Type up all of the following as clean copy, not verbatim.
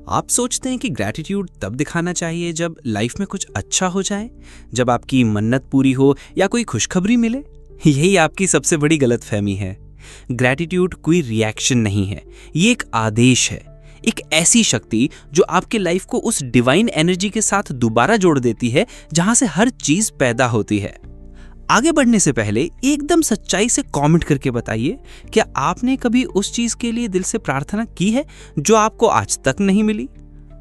आप सोचते हैं कि ग्रैटिट्यूड तब दिखाना चाहिए जब लाइफ में कुछ अच्छा हो जाए, जब आपकी मन्नत पूरी हो या कोई खुशखबरी मिले? यही आपकी सबसे बड़ी गलतफहमी है। ग्रैटिट्यूड कोई रिएक्शन नहीं है, ये एक आदेश है, एक ऐसी शक्ति जो आपके लाइफ को उस डिवाइन एनर्जी के साथ दोबारा जोड़ देती है जहां से हर चीज पैदा होती है। आगे बढ़ने से पहले एकदम सच्चाई से कमेंट करके बताइए, क्या आपने कभी उस चीज के लिए दिल से प्रार्थना की है जो आपको आज तक नहीं मिली?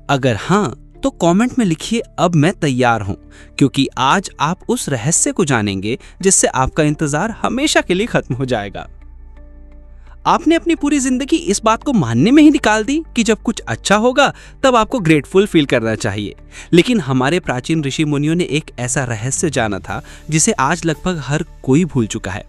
अगर हाँ, तो कमेंट में लिखिए अब मैं तैयार हूं, क्योंकि आज आप उस रहस्य को जानेंगे जिससे आपका इंतजार हमेशा के लिए खत्म हो जाएगा। आपने अपनी पूरी जिंदगी इस बात को मानने में ही निकाल दी कि जब कुछ अच्छा होगा तब आपको ग्रेटफुल फील करना चाहिए। लेकिन हमारे प्राचीन ऋषि मुनियों ने एक ऐसा रहस्य जाना था जिसे आज लगभग हर कोई भूल चुका है।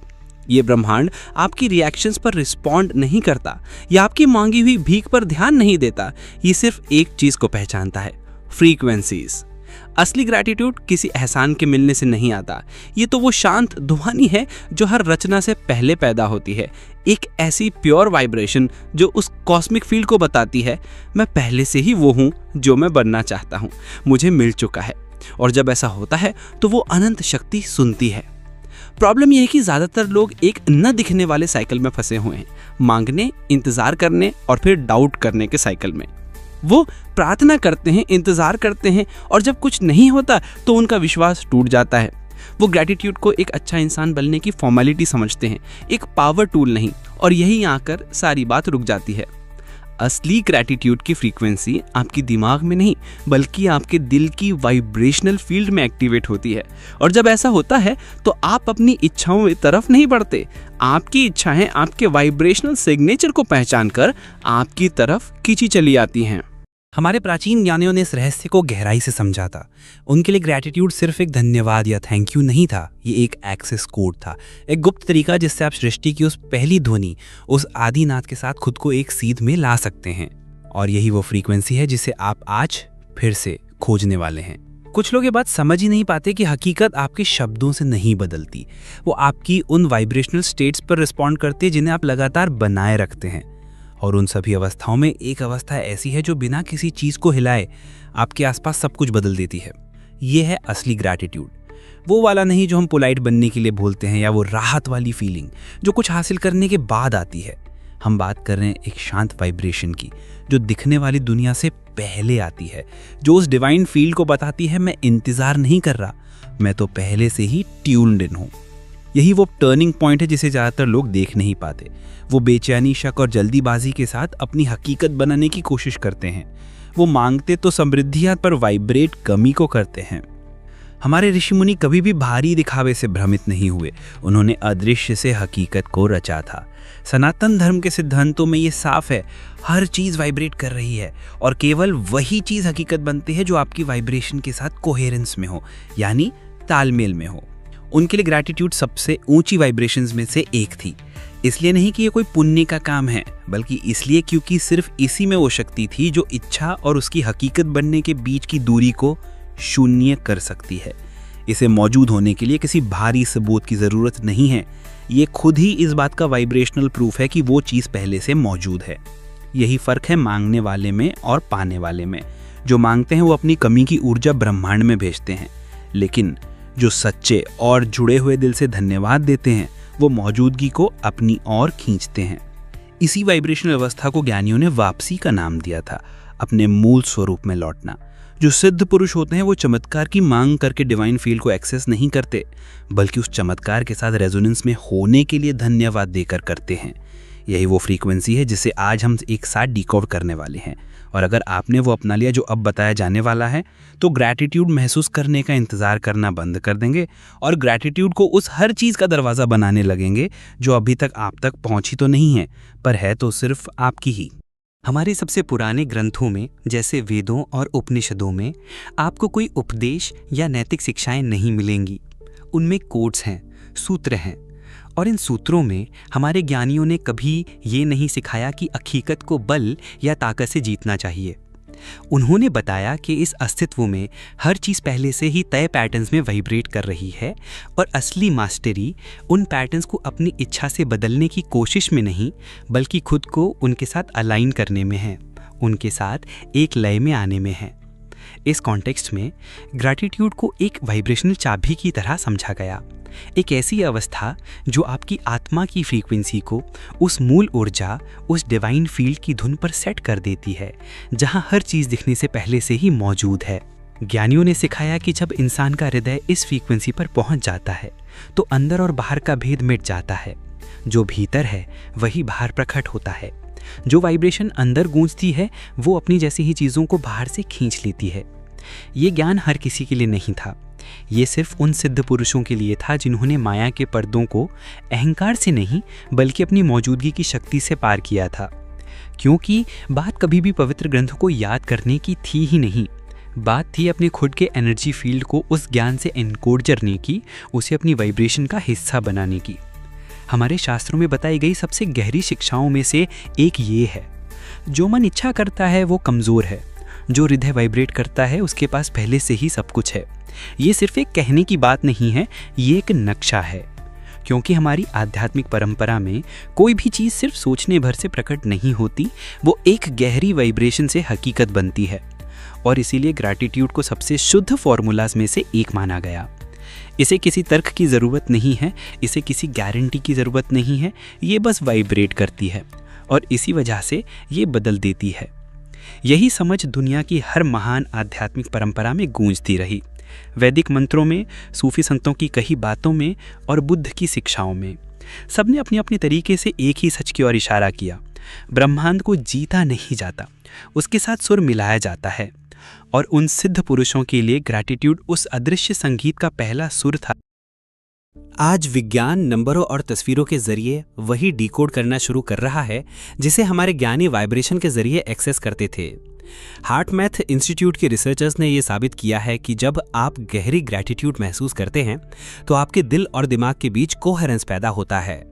ये ब्रह्मांड आपकी रिएक्शंस पर रिस्पॉन्ड नहीं करता या आपकी मांगी हुई भीख पर ध्यान नहीं देता। ये सिर्फ एक चीज को पहचानता है, फ्रीक्वेंसीज। असली ग्रैटिट्यूड किसी एहसान के मिलने से नहीं आता, ये तो वो शांत ध्वनि है जो हर रचना से पहले पैदा होती है। एक ऐसी प्योर वाइब्रेशन जो उस कॉस्मिक फील्ड को बताती है, मैं पहले से ही वो हूँ जो मैं बनना चाहता हूँ, मुझे मिल चुका है। और जब ऐसा होता है तो वो अनंत शक्ति सुनती है। प्रॉब्लम यह है कि ज्यादातर लोग एक न दिखने वाले साइकिल में फंसे हुए हैं, मांगने, इंतजार करने और फिर डाउट करने के साइकिल में। वो प्रार्थना करते हैं, इंतजार करते हैं, और जब कुछ नहीं होता तो उनका विश्वास टूट जाता है। वो ग्रैटिट्यूड को एक अच्छा इंसान बनने की फॉर्मेलिटी समझते हैं, एक पावर टूल नहीं, और यहीं आकर सारी बात रुक जाती है। असली ग्रैटिट्यूड की फ्रीक्वेंसी आपकी दिमाग में नहीं बल्कि आपके दिल की वाइब्रेशनल फील्ड में एक्टिवेट होती है। और जब ऐसा होता है तो आप अपनी इच्छाओं की तरफ नहीं बढ़ते, आपकी इच्छाएं आपके वाइब्रेशनल सिग्नेचर को पहचान कर आपकी तरफ खींची चली आती हैं। हमारे प्राचीन ज्ञानियों ने इस रहस्य को गहराई से समझा था। उनके लिए ग्रैटिट्यूड सिर्फ एक धन्यवाद या थैंक यू नहीं था, ये एक एक्सेस कोड था, एक गुप्त तरीका जिससे आप सृष्टि की उस पहली ध्वनि, उस आदिनाद के साथ खुद को एक सीध में ला सकते हैं। और यही वो फ्रीक्वेंसी है जिसे आप आज फिर से खोजने वाले हैं। कुछ लोग ये बात समझ ही नहीं पाते कि हकीकत आपके शब्दों से नहीं बदलती, वो आपकी उन वाइब्रेशनल स्टेट्स पर रिस्पॉन्ड करती है जिन्हें आप लगातार बनाए रखते हैं। और उन सभी अवस्थाओं में एक अवस्था ऐसी है जो बिना किसी चीज को हिलाए आपके आसपास सब कुछ बदल देती है। ये है असली ग्रैटिट्यूड, वो वाला नहीं जो हम पोलाइट बनने के लिए बोलते हैं, या वो राहत वाली फीलिंग जो कुछ हासिल करने के बाद आती है। हम बात कर रहे हैं एक शांत वाइब्रेशन की, जो दिखने वाली दुनिया से पहले आती है, जो उस डिवाइन फील्ड को बताती है मैं इंतजार नहीं कर रहा, मैं तो पहले से ही ट्यून्ड इन हूं। यही वो टर्निंग पॉइंट है जिसे ज्यादातर लोग देख नहीं पाते। वो बेचैनी, शक और जल्दीबाजी के साथ अपनी हकीकत बनाने की कोशिश करते हैं। वो मांगते तो समृद्धियां पर वाइब्रेट कमी को करते हैं। हमारे ऋषि मुनि कभी भी भारी दिखावे से भ्रमित नहीं हुए, उन्होंने अदृश्य से हकीकत को रचा था। सनातन धर्म के सिद्धांतों में ये साफ है, हर चीज वाइब्रेट कर रही है और केवल वही चीज हकीकत बनती है जो आपकी वाइब्रेशन के साथ कोहेरेंस में हो, यानी तालमेल में हो। उनके लिए ग्रैटिट्यूड सबसे ऊंची वाइब्रेशंस में से एक थी। इसलिए नहीं कि ये कोई पुण्य का काम है, बल्कि इसलिए क्योंकि सिर्फ इसी में वो शक्ति थी जो इच्छा और उसकी हकीकत बनने के बीच की दूरी को शून्य कर सकती है। इसे मौजूद होने के लिए किसी भारी सबूत की जरूरत नहीं है, ये खुद ही इस बात का वाइब्रेशनल प्रूफ है कि वो चीज पहले से मौजूद है। यही फर्क है मांगने वाले में और पाने वाले में। जो मांगते हैं वो अपनी कमी की ऊर्जा ब्रह्मांड में भेजते हैं, लेकिन जो सच्चे और जुड़े हुए दिल से धन्यवाद देते हैं वो मौजूदगी को अपनी ओर खींचते हैं। इसी वाइब्रेशनल अवस्था को ज्ञानियों ने वापसी का नाम दिया था, अपने मूल स्वरूप में लौटना। जो सिद्ध पुरुष होते हैं वो चमत्कार की मांग करके डिवाइन फील्ड को एक्सेस नहीं करते, बल्कि उस चमत्कार के साथ रेजोनेंस में होने के लिए धन्यवाद देकर करते हैं। यही वो फ्रीक्वेंसी है जिसे आज हम एक साथ डिकोड करने वाले हैं। और अगर आपने वो अपना लिया जो अब बताया जाने वाला है, तो ग्रैटिट्यूड महसूस करने का इंतजार करना बंद कर देंगे और ग्रैटिट्यूड को उस हर चीज़ का दरवाज़ा बनाने लगेंगे जो अभी तक आप तक पहुंची तो नहीं है, पर है तो सिर्फ आपकी ही। हमारे सबसे पुराने ग्रंथों में, जैसे वेदों और उपनिषदों में, आपको कोई उपदेश या नैतिक शिक्षाएं नहीं मिलेंगी। उनमें कोड्स हैं, सूत्र हैं, और इन सूत्रों में हमारे ज्ञानियों ने कभी ये नहीं सिखाया कि हकीकत को बल या ताकत से जीतना चाहिए। उन्होंने बताया कि इस अस्तित्व में हर चीज़ पहले से ही तय पैटर्न्स में वाइब्रेट कर रही है और असली मास्टरी उन पैटर्न्स को अपनी इच्छा से बदलने की कोशिश में नहीं, बल्कि खुद को उनके साथ अलाइन करने में है, उनके साथ एक लय में आने में है। इस कॉन्टेक्स्ट में ग्रैटिट्यूड को एक वाइब्रेशनल चाबी की तरह समझा गया, एक ऐसी अवस्था जो आपकी आत्मा की फ्रीक्वेंसी को उस मूल ऊर्जा, उस डिवाइन फील्ड की धुन पर सेट कर देती है जहां हर चीज दिखने से पहले से ही मौजूद है। ज्ञानियों ने सिखाया कि जब इंसान का हृदय इस फ्रीक्वेंसी पर पहुंच जाता है तो अंदर और बाहर का भेद मिट जाता है। जो भीतर है वही बाहर प्रकट होता है। जो वाइब्रेशन अंदर गूंजती है वो अपनी जैसी ही चीज़ों को बाहर से खींच लेती है। ये ज्ञान हर किसी के लिए नहीं था, ये सिर्फ उन सिद्ध पुरुषों के लिए था जिन्होंने माया के पर्दों को अहंकार से नहीं बल्कि अपनी मौजूदगी की शक्ति से पार किया था। क्योंकि बात कभी भी पवित्र ग्रंथों को याद करने की थी ही नहीं, बात थी अपने खुद के एनर्जी फील्ड को उस ज्ञान से एनकोड करने की, उसे अपनी वाइब्रेशन का हिस्सा बनाने की। हमारे शास्त्रों में बताई गई सबसे गहरी शिक्षाओं में से एक ये है, जो मन इच्छा करता है वो कमज़ोर है, जो हृदय वाइब्रेट करता है उसके पास पहले से ही सब कुछ है। ये सिर्फ एक कहने की बात नहीं है, ये एक नक्शा है। क्योंकि हमारी आध्यात्मिक परंपरा में कोई भी चीज़ सिर्फ सोचने भर से प्रकट नहीं होती, वो एक गहरी वाइब्रेशन से हकीकत बनती है। और इसीलिए ग्रैटिट्यूड को सबसे शुद्ध फॉर्मूलाज में से एक माना गया। इसे किसी तर्क की ज़रूरत नहीं है, इसे किसी गारंटी की ज़रूरत नहीं है, ये बस वाइब्रेट करती है और इसी वजह से ये बदल देती है। यही समझ दुनिया की हर महान आध्यात्मिक परंपरा में गूंजती रही, वैदिक मंत्रों में, सूफी संतों की कही बातों में और बुद्ध की शिक्षाओं में। सबने अपने अपने तरीके से एक ही सच की ओर इशारा किया। ब्रह्मांड को जीता नहीं जाता, उसके साथ सुर मिलाया जाता है। और उन सिद्ध पुरुषों के लिए ग्रैटिट्यूड उस अदृश्य संगीत का पहला सुर था। आज विज्ञान नंबरों और तस्वीरों के जरिए वही डिकोड करना शुरू कर रहा है जिसे हमारे ज्ञानी वाइब्रेशन के जरिए एक्सेस करते थे। हार्टमैथ इंस्टीट्यूट के रिसर्चर्स ने यह साबित किया है कि जब आप गहरी ग्रैटिट्यूड महसूस करते हैं तो आपके दिल और दिमाग के बीच कोहेरेंस पैदा होता है।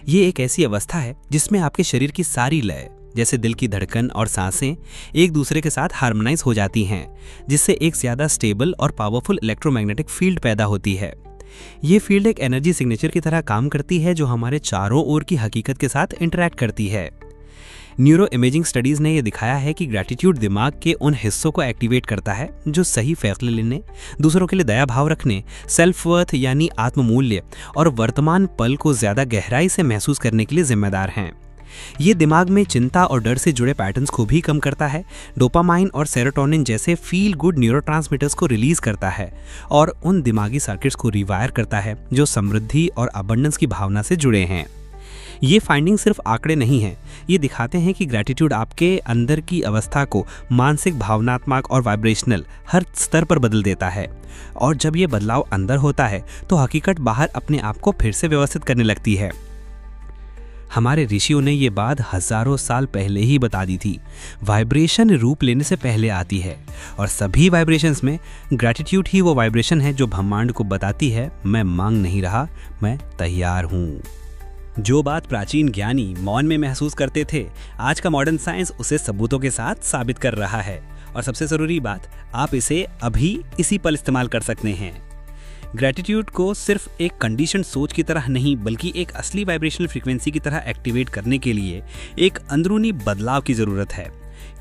ये एक ऐसी अवस्था है जिसमें आपके शरीर की सारी लय, जैसे दिल की धड़कन और सांसें, एक दूसरे के साथ हार्मोनाइज हो जाती हैं, जिससे एक ज़्यादा स्टेबल और पावरफुल इलेक्ट्रोमैग्नेटिक फील्ड पैदा होती है। ये फील्ड एक एनर्जी सिग्नेचर की तरह काम करती है जो हमारे चारों ओर की हकीकत के साथ इंटरैक्ट करती है। न्यूरो इमेजिंग स्टडीज़ ने यह दिखाया है कि ग्रैटिट्यूड दिमाग के उन हिस्सों को एक्टिवेट करता है जो सही फैसले लेने, दूसरों के लिए दया भाव रखने, सेल्फ वर्थ यानी आत्ममूल्य और वर्तमान पल को ज़्यादा गहराई से महसूस करने के लिए जिम्मेदार हैं। ये दिमाग में चिंता और डर से जुड़े पैटर्न्स को भी कम करता है, डोपामाइन और सेरोटोनिन जैसे फील गुड न्यूरोट्रांसमीटर्स को रिलीज करता है और उन दिमागी सर्किट्स को रिवायर करता है जो समृद्धि और अबंडेंस की भावना से जुड़े हैं। ये फाइंडिंग सिर्फ आंकड़े नहीं हैं, ये दिखाते हैं कि ग्रैटिट्यूड आपके अंदर की अवस्था को मानसिक, भावनात्मक और वाइब्रेशनल हर स्तर पर बदल देता है। और जब ये बदलाव अंदर होता है तो हकीकत बाहर अपने आप को फिर से व्यवस्थित करने लगती है। हमारे ऋषियों ने ये बात हजारों साल पहले ही बता दी थी। वाइब्रेशन रूप लेने से पहले आती है और सभी वाइब्रेशंस में ग्रैटिट्यूड ही वो वाइब्रेशन है जो ब्रह्मांड को बताती है, मैं मांग नहीं रहा, मैं तैयार हूँ। जो बात प्राचीन ज्ञानी मौन में महसूस करते थे, आज का मॉडर्न साइंस उसे सबूतों के साथ साबित कर रहा है। और सबसे ज़रूरी बात, आप इसे अभी इसी पल इस्तेमाल कर सकते हैं। ग्रैटिट्यूड को सिर्फ एक कंडीशन सोच की तरह नहीं बल्कि एक असली वाइब्रेशनल फ्रीक्वेंसी की तरह एक्टिवेट करने के लिए एक अंदरूनी बदलाव की ज़रूरत है।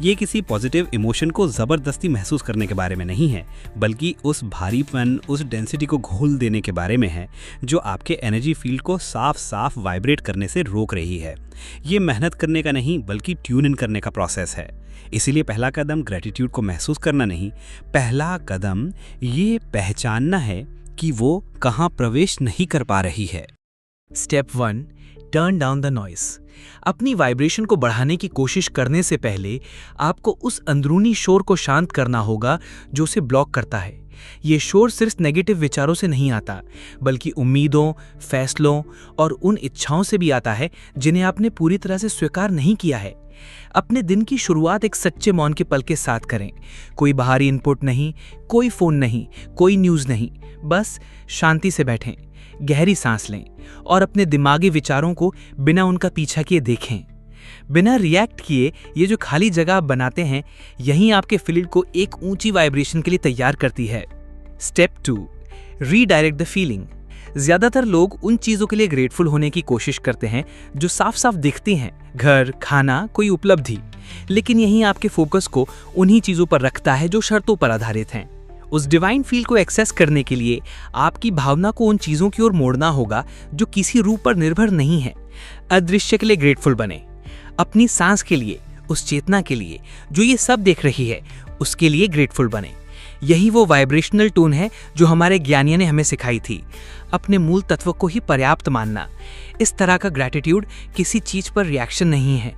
ये किसी पॉजिटिव इमोशन को ज़बरदस्ती महसूस करने के बारे में नहीं है, बल्कि उस भारीपन, उस डेंसिटी को घोल देने के बारे में है जो आपके एनर्जी फील्ड को साफ साफ वाइब्रेट करने से रोक रही है। ये मेहनत करने का नहीं बल्कि ट्यून इन करने का प्रोसेस है। इसीलिए पहला कदम ग्रैटिट्यूड को महसूस करना नहीं, पहला कदम ये पहचानना है कि वो कहाँ प्रवेश नहीं कर पा रही है। Step 1, turn down the noise. अपनी वाइब्रेशन को बढ़ाने की कोशिश करने से पहले आपको उस अंदरूनी शोर को शांत करना होगा जो उसे ब्लॉक करता है। ये शोर सिर्फ नेगेटिव विचारों से नहीं आता, बल्कि उम्मीदों, फैसलों और उन इच्छाओं से भी आता है जिन्हें आपने पूरी तरह से स्वीकार नहीं किया है। अपने दिन की शुरुआत एक सच्चे मौन के पल के साथ करें। कोई बाहरी इनपुट नहीं, कोई फोन नहीं, कोई न्यूज़ नहीं, बस शांति से बैठें, गहरी सांस लें और अपने दिमागी विचारों को बिना उनका पीछा किए देखें। बिना रिएक्ट किए ये जो खाली जगह आप बनाते हैं, यही आपके फील्ड को एक ऊंची वाइब्रेशन के लिए तैयार करती है। Step 2, redirect the feeling. ज्यादातर लोग उन चीजों के लिए ग्रेटफुल होने की कोशिश करते हैं जो साफ साफ दिखती हैं, घर, खाना, कोई उपलब्धि। लेकिन यहीं आपके फोकस को उन्हीं चीज़ों पर रखता है जो शर्तों पर आधारित हैं। उस डिवाइन फील को एक्सेस करने के लिए आपकी भावना को उन चीज़ों की ओर मोड़ना होगा जो किसी रूप पर निर्भर नहीं है। अदृश्य के लिए ग्रेटफुल बने, अपनी सांस के लिए, उस चेतना के लिए जो ये सब देख रही है, उसके लिए ग्रेटफुल बने। यही वो वाइब्रेशनल टोन है जो हमारे ज्ञानियों ने हमें सिखाई थी, अपने मूल तत्व को ही पर्याप्त मानना। इस तरह का ग्रैटिट्यूड किसी चीज पर रिएक्शन नहीं है,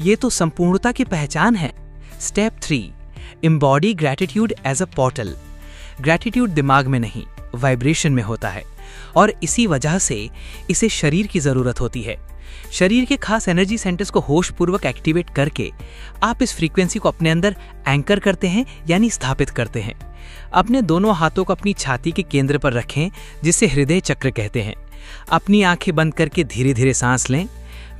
ये तो संपूर्णता की पहचान है। Step 3, embody gratitude as a portal. Gratitude दिमाग में नहीं, वाइब्रेशन में होता है, और इसी वजह से इसे शरीर की जरूरत होती है। शरीर के खास एनर्जी सेंटर्स को होशपूर्वक एक्टिवेट करके आप इस फ्रीक्वेंसी को अपने अंदर एंकर करते हैं, यानी स्थापित करते हैं। अपने दोनों हाथों को अपनी छाती के केंद्र पर रखें, जिसे हृदय चक्र कहते हैं। अपनी आंखें बंद करके धीरे धीरे सांस लें।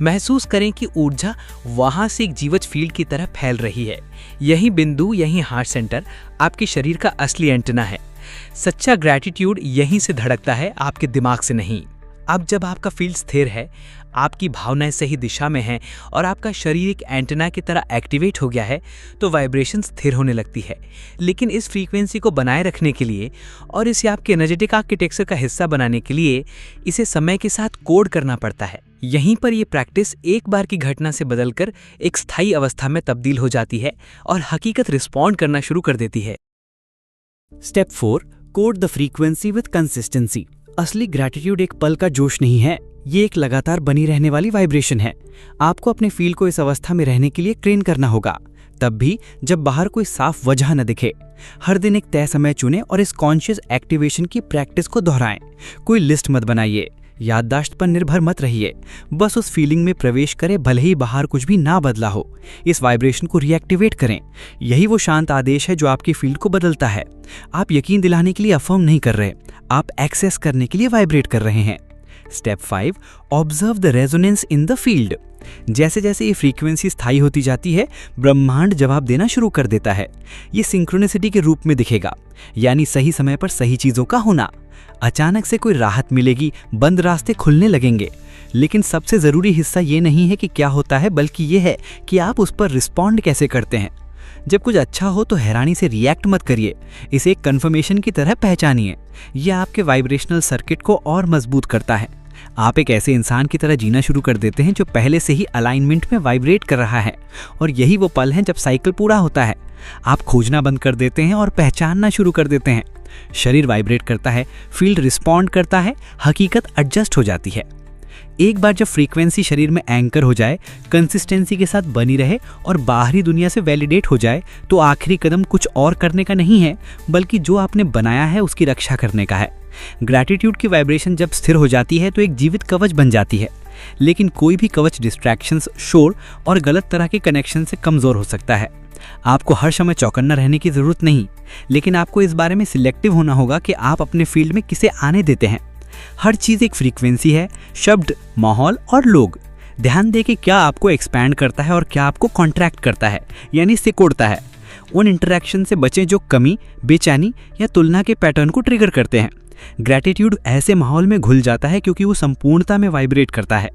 महसूस करें कि ऊर्जा वहां से एक जीवज फील्ड की तरह फैल रही है। यही बिंदु, यही हार्ट सेंटर आपके शरीर का असली एंटेना है। सच्चा ग्रैटिट्यूड यहीं से धड़कता है, आपके दिमाग से नहीं। अब जब आपका फील्ड स्थिर है, आपकी भावनाएं सही दिशा में हैं और आपका शरीर एक एंटेना की तरह एक्टिवेट हो गया है, तो वाइब्रेशन स्थिर होने लगती है। लेकिन इस फ्रीक्वेंसी को बनाए रखने के लिए और इसे आपके एनर्जेटिक आर्किटेक्चर का हिस्सा बनाने के लिए इसे समय के साथ कोड करना पड़ता है। यहीं पर यह प्रैक्टिस एक बार की घटना से बदलकर एक स्थायी अवस्था में तब्दील हो जाती है और हकीकत रिस्पॉन्ड करना शुरू कर देती है। Step 4, code the frequency with consistency. असली ग्रैटिट्यूड एक पल का जोश नहीं है, ये एक लगातार बनी रहने वाली वाइब्रेशन है। आपको अपने फील को इस अवस्था में रहने के लिए ट्रेन करना होगा, तब भी जब बाहर कोई साफ वजह न दिखे। हर दिन एक तय समय चुनें और इस कॉन्शियस एक्टिवेशन की प्रैक्टिस को दोहराएं। कोई लिस्ट मत बनाइए, याददाश्त पर निर्भर मत रहिए, बस उस फीलिंग में प्रवेश करें, भले ही बाहर कुछ भी ना बदला हो। इस वाइब्रेशन को रीएक्टिवेट करें। यही वो शांत आदेश है जो आपकी फील्ड को बदलता है। आप यकीन दिलाने के लिए अफर्म नहीं कर रहे, आप एक्सेस करने के लिए वाइब्रेट कर रहे हैं। Step 5, observe the resonance in the field. जैसे जैसे ये फ्रीक्वेंसी स्थायी होती जाती है, ब्रह्मांड जवाब देना शुरू कर देता है। ये सिंक्रोनिसिटी के रूप में दिखेगा, यानी सही समय पर सही चीजों का होना। अचानक से कोई राहत मिलेगी, बंद रास्ते खुलने लगेंगे। लेकिन सबसे जरूरी हिस्सा ये नहीं है कि क्या होता है, बल्कि ये है कि आप उस पर रिस्पॉन्ड कैसे करते हैं। जब कुछ अच्छा हो तो हैरानी से रिएक्ट मत करिए, इसे एक कन्फर्मेशन की तरह पहचानिए। यह आपके वाइब्रेशनल सर्किट को और मजबूत करता है। आप एक ऐसे इंसान की तरह जीना शुरू कर देते हैं जो पहले से ही अलाइनमेंट में वाइब्रेट कर रहा है। और यही वो पल है जब साइकिल पूरा होता है। आप खोजना बंद कर देते हैं और पहचानना शुरू कर देते हैं। शरीर वाइब्रेट करता है, फील्ड रिस्पॉन्ड करता है, हकीकत एडजस्ट हो जाती है। एक बार जब फ्रीक्वेंसी शरीर में एंकर हो जाए, कंसिस्टेंसी के साथ बनी रहे और बाहरी दुनिया से वैलिडेट हो जाए, तो आखिरी कदम कुछ और करने का नहीं है, बल्कि जो आपने बनाया है उसकी रक्षा करने का है। ग्रैटिट्यूड की वाइब्रेशन जब स्थिर हो जाती है तो एक जीवित कवच बन जाती है। लेकिन कोई भी कवच डिस्ट्रैक्शंस, शोर और गलत तरह के कनेक्शन से कमजोर हो सकता है। आपको हर समय चौकन्ना रहने की जरूरत नहीं, लेकिन आपको इस बारे में सिलेक्टिव होना होगा कि आप अपने फील्ड में किसे आने देते हैं। हर चीज एक फ्रीक्वेंसी है, शब्द, माहौल और लोग। ध्यान दें कि क्या आपको एक्सपैंड करता है और क्या आपको कॉन्ट्रैक्ट करता है, यानी सिकोड़ता है। उन इंटरैक्शन से बचें जो कमी, बेचैनी या तुलना के पैटर्न को ट्रिगर करते हैं। ग्रैटिट्यूड ऐसे माहौल में घुल जाता है क्योंकि वो संपूर्णता में वाइब्रेट करता है।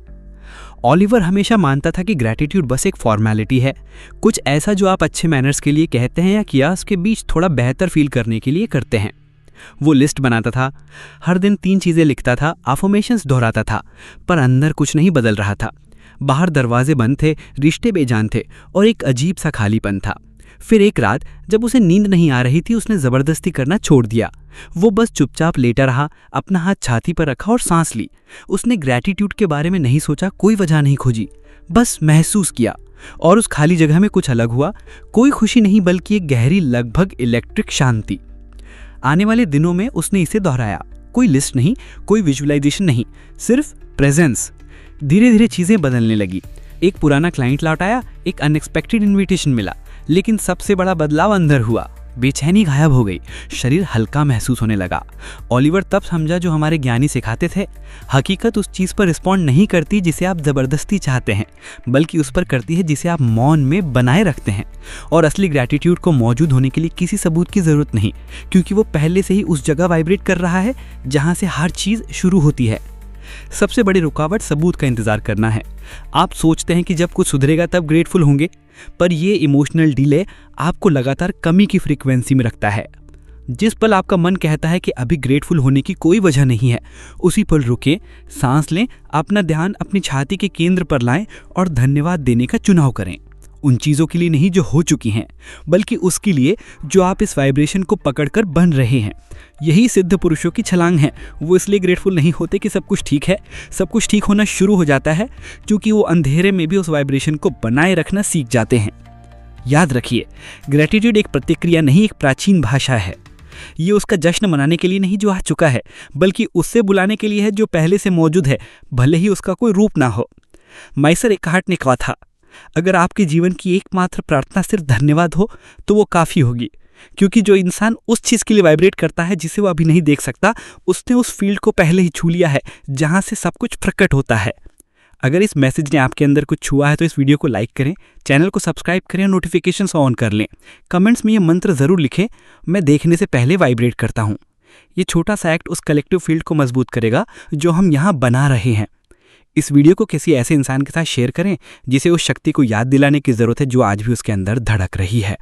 ऑलिवर हमेशा मानता था कि ग्रैटिट्यूड बस एक फॉर्मेलिटी है, कुछ ऐसा जो आप अच्छे मैनर्स के लिए कहते हैं या कियास के बीच थोड़ा बेहतर फील करने के लिए करते हैं। वो लिस्ट बनाता था, हर दिन 3 चीजें लिखता था, अफर्मेशंस दोहराता था, पर अंदर कुछ नहीं बदल रहा था। बाहर दरवाजे बंद थे, रिश्ते बेजान थे और एक अजीब सा खालीपन था। फिर एक रात जब उसे नींद नहीं आ रही थी, उसने जबरदस्ती करना छोड़ दिया। वो बस चुपचाप लेटा रहा, अपना हाथ छाती पर रखा और सांस ली। उसने ग्रैटिट्यूड के बारे में नहीं सोचा, कोई वजह नहीं खोजी, बस महसूस किया। और उस खाली जगह में कुछ अलग हुआ, कोई खुशी नहीं बल्कि एक गहरी, लगभग इलेक्ट्रिक शांति। आने वाले दिनों में उसने इसे दोहराया, कोई लिस्ट नहीं, कोई विजुअलाइजेशन नहीं, सिर्फ प्रेजेंस। धीरे धीरे चीजें बदलने लगी। एक पुराना क्लाइंट लौट आया, एक अनएक्सपेक्टेड इन्विटेशन मिला, लेकिन सबसे बड़ा बदलाव अंदर हुआ। बेचैनी गायब हो गई, शरीर हल्का महसूस होने लगा। ऑलिवर तब समझा जो हमारे ज्ञानी सिखाते थे, हकीकत उस चीज पर रिस्पॉन्ड नहीं करती जिसे आप जबरदस्ती चाहते हैं, बल्कि उस पर करती है जिसे आप मौन में बनाए रखते हैं। और असली ग्रैटिट्यूड को मौजूद होने के लिए किसी सबूत की जरूरत नहीं, क्योंकि वो पहले से ही उस जगह वाइब्रेट कर रहा है जहां से हर चीज शुरू होती है। सबसे बड़ी रुकावट सबूत का इंतजार करना है। आप सोचते हैं कि जब कुछ सुधरेगा तब ग्रेटफुल होंगे, पर ये इमोशनल डिले आपको लगातार कमी की फ्रीक्वेंसी में रखता है। जिस पल आपका मन कहता है कि अभी ग्रेटफुल होने की कोई वजह नहीं है, उसी पल रुकें, सांस लें, अपना ध्यान अपनी छाती के केंद्र पर लाएं और धन्यवाद देने का चुनाव करें। उन चीज़ों के लिए नहीं जो हो चुकी हैं, बल्कि उसके लिए जो आप इस वाइब्रेशन को पकड़कर बन रहे हैं। यही सिद्ध पुरुषों की छलांग है। वो इसलिए ग्रेटफुल नहीं होते कि सब कुछ ठीक है। सब कुछ ठीक होना शुरू हो जाता है क्योंकि वो अंधेरे में भी उस वाइब्रेशन को बनाए रखना सीख जाते हैं। याद रखिए, ग्रेटिट्यूड एक प्रतिक्रिया नहीं, एक प्राचीन भाषा है। ये उसका जश्न मनाने के लिए नहीं जो आ चुका है, बल्कि उससे बुलाने के लिए है जो पहले से मौजूद है, भले ही उसका कोई रूप ना हो। माइसर एकहार्ट ने कहा था, अगर आपके जीवन की एकमात्र प्रार्थना सिर्फ धन्यवाद हो तो वो काफ़ी होगी, क्योंकि जो इंसान उस चीज़ के लिए वाइब्रेट करता है जिसे वो अभी नहीं देख सकता, उसने उस फील्ड को पहले ही छू लिया है जहाँ से सब कुछ प्रकट होता है। अगर इस मैसेज ने आपके अंदर कुछ छुआ है तो इस वीडियो को लाइक करें, चैनल को सब्सक्राइब करें और नोटिफिकेशंस ऑन कर लें। कमेंट्स में ये मंत्र ज़रूर लिखें, मैं देखने से पहले वाइब्रेट करता हूँ। ये छोटा सा एक्ट उस कलेक्टिव फील्ड को मजबूत करेगा जो हम यहाँ बना रहे हैं। इस वीडियो को किसी ऐसे इंसान के साथ शेयर करें जिसे उस शक्ति को याद दिलाने की ज़रूरत है जो आज भी उसके अंदर धड़क रही है।